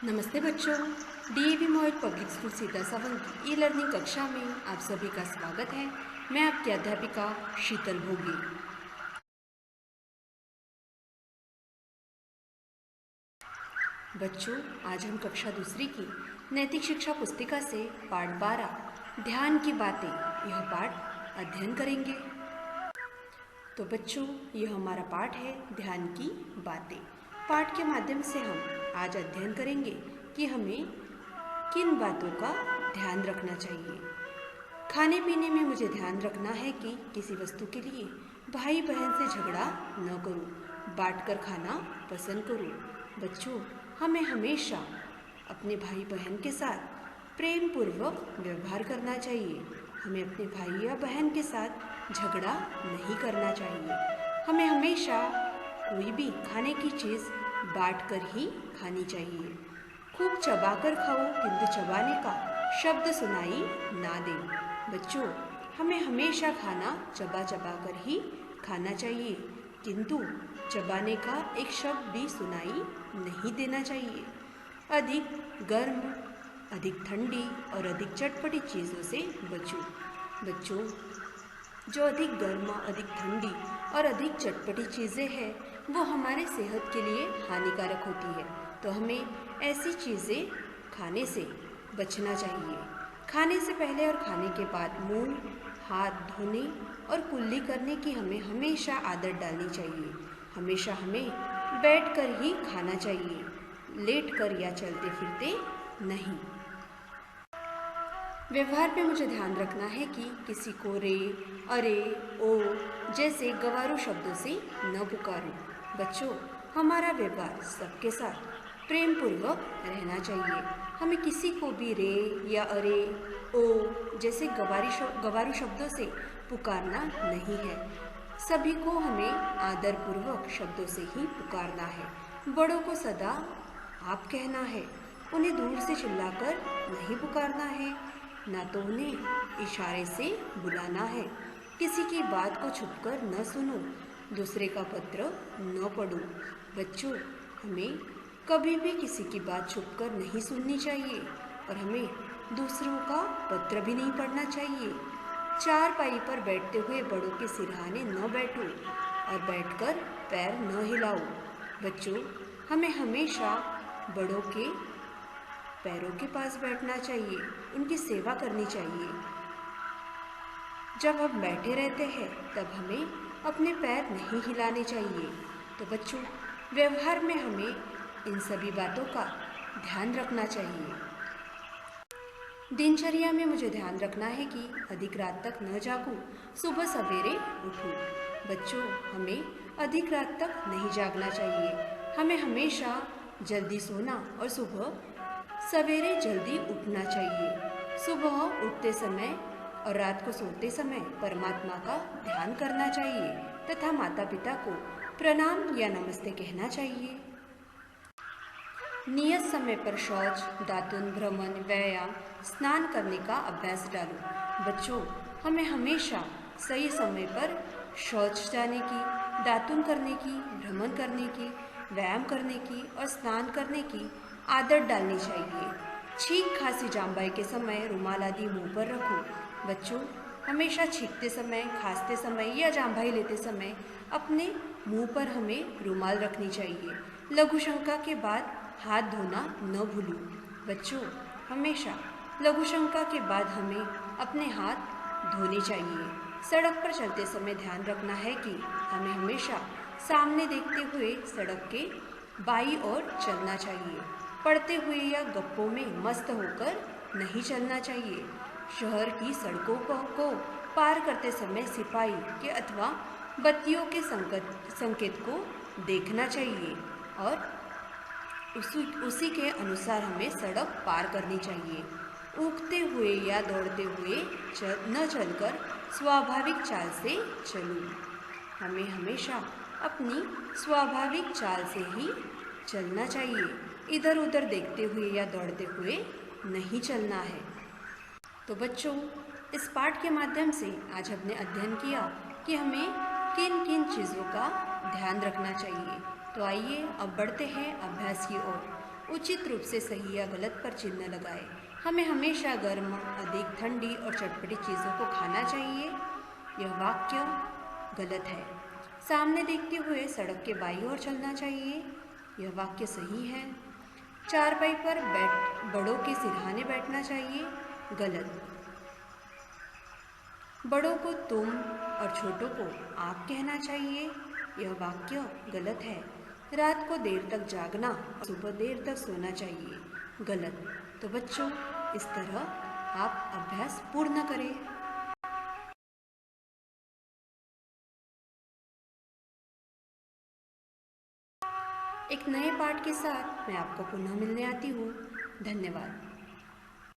नमस्ते बच्चों। DAV model public school Sita सवन की ई लर्निंग कक्षा में आप सभी का स्वागत है। मैं आपकी अध्यापिका शीतल भोगी। बच्चों, आज हम कक्षा दूसरी की नैतिक शिक्षा पुस्तिका से पाठ 12 ध्यान की बातें यह पाठ अध्ययन करेंगे। तो बच्चों, यह हमारा पाठ है ध्यान की बातें। पाठ के माध्यम से हम आज अध्ययन करेंगे कि हमें किन बातों का ध्यान रखना चाहिए। खाने पीने में मुझे ध्यान रखना है कि किसी वस्तु के लिए भाई बहन से झगड़ा न करूं, बांटकर खाना पसंद करूं। बच्चों, हमें हमेशा अपने भाई बहन के साथ प्रेम पूर्वक व्यवहार करना चाहिए। हमें अपने भाई या बहन के साथ झगड़ा नहीं करना चाहिए। हमें हमेशा कोई भी खाने की चीज़ बांटकर ही खानी चाहिए। खूब चबाकर खाओ किंतु चबाने का शब्द सुनाई ना दे। बच्चों, हमें हमेशा खाना चबा चबा कर ही खाना चाहिए, किंतु चबाने का एक शब्द भी सुनाई नहीं देना चाहिए। अधिक गर्म, अधिक ठंडी और अधिक चटपटी चीज़ों से बचो। बच्चों, जो अधिक गर्म, अधिक ठंडी और अधिक चटपटी चीज़ें हैं वो हमारे सेहत के लिए हानिकारक होती है, तो हमें ऐसी चीज़ें खाने से बचना चाहिए। खाने से पहले और खाने के बाद मुंह, हाथ धोने और कुल्ली करने की हमें हमेशा आदत डालनी चाहिए। हमेशा हमें बैठकर ही खाना चाहिए, लेटकर या चलते फिरते नहीं। व्यवहार पे मुझे ध्यान रखना है कि किसी को रे, अरे, ओ जैसे गवारू शब्दों से न पुकारूं। बच्चों, हमारा व्यवहार सबके साथ प्रेम पूर्वक रहना चाहिए। हमें किसी को भी रे या अरे, ओ जैसे गवारू शब्दों से पुकारना नहीं है। सभी को हमें आदरपूर्वक शब्दों से ही पुकारना है। बड़ों को सदा आप कहना है, उन्हें दूर से चिल्लाकर नहीं पुकारना है, ना तो उन्हें इशारे से बुलाना है। किसी की बात को छुपकर न सुनो, दूसरे का पत्र न पढ़ो। बच्चों, हमें कभी भी किसी की बात छुपकर नहीं सुननी चाहिए और हमें दूसरों का पत्र भी नहीं पढ़ना चाहिए। चारपाई पर बैठते हुए बड़ों के सिरहाने न बैठो और बैठकर पैर न हिलाओ। बच्चों, हमें हमेशा बड़ों के पैरों के पास बैठना चाहिए, उनकी सेवा करनी चाहिए। जब हम बैठे रहते हैं तब हमें अपने पैर नहीं हिलाने चाहिए। तो बच्चों, व्यवहार में हमें इन सभी बातों का ध्यान रखना चाहिए। दिनचर्या में मुझे ध्यान रखना है कि अधिक रात तक न जागूं, सुबह सवेरे उठूं। बच्चों, हमें अधिक रात तक नहीं जागना चाहिए। हमें हमेशा जल्दी सोना और सुबह सवेरे जल्दी उठना चाहिए। सुबह उठते समय और रात को सोते समय परमात्मा का ध्यान करना चाहिए तथा माता पिता को प्रणाम या नमस्ते कहना चाहिए। नियत समय पर शौच, दातुन, भ्रमण, व्यायाम, स्नान करने का अभ्यास डालो। बच्चों, हमें हमेशा सही समय पर शौच जाने की, दातुन करने की, भ्रमण करने की, व्यायाम करने की और स्नान करने की आदत डालनी चाहिए। छींक, खांसी, जामबाई के समय रुमाल आदि मुंह पर रखो। बच्चों, हमेशा छींकते समय, खांसते समय या जामबाई लेते समय अपने मुंह पर हमें रुमाल रखनी चाहिए। लघु शंका के बाद हाथ धोना न भूलो। बच्चों, हमेशा लघु शंका के बाद हमें अपने हाथ धोने चाहिए। सड़क पर चलते समय ध्यान रखना है कि हमें हमेशा सामने देखते हुए सड़क के बाईं ओर चलना चाहिए। पढ़ते हुए या गप्पों में मस्त होकर नहीं चलना चाहिए। शहर की सड़कों को पार करते समय सिपाही के अथवा बत्तियों के संकेत को देखना चाहिए और उसी के अनुसार हमें सड़क पार करनी चाहिए। उगते हुए या दौड़ते हुए न चलकर स्वाभाविक चाल से चलो। हमें हमेशा अपनी स्वाभाविक चाल से ही चलना चाहिए। इधर उधर देखते हुए या दौड़ते हुए नहीं चलना है। तो बच्चों, इस पाठ के माध्यम से आज हमने अध्ययन किया कि हमें किन किन चीज़ों का ध्यान रखना चाहिए। तो आइए अब बढ़ते हैं अभ्यास की ओर। उचित रूप से सही या गलत पर चिन्ह लगाएं। हमें हमेशा गर्म, अधिक ठंडी और चटपटी चीज़ों को खाना चाहिए। यह वाक्य गलत है। सामने देखते हुए सड़क के बाईं ओर चलना चाहिए। यह वाक्य सही है। चारपाई पर बड़ों के सिरहाने बैठना चाहिए। गलत। बड़ों को तुम और छोटों को आप कहना चाहिए। यह वाक्य गलत है। रात को देर तक जागना और सुबह देर तक सोना चाहिए। गलत। तो बच्चों, इस तरह आप अभ्यास पूर्ण करें। एक नए पाठ के साथ मैं आपको पुनः मिलने आती हूँ। धन्यवाद।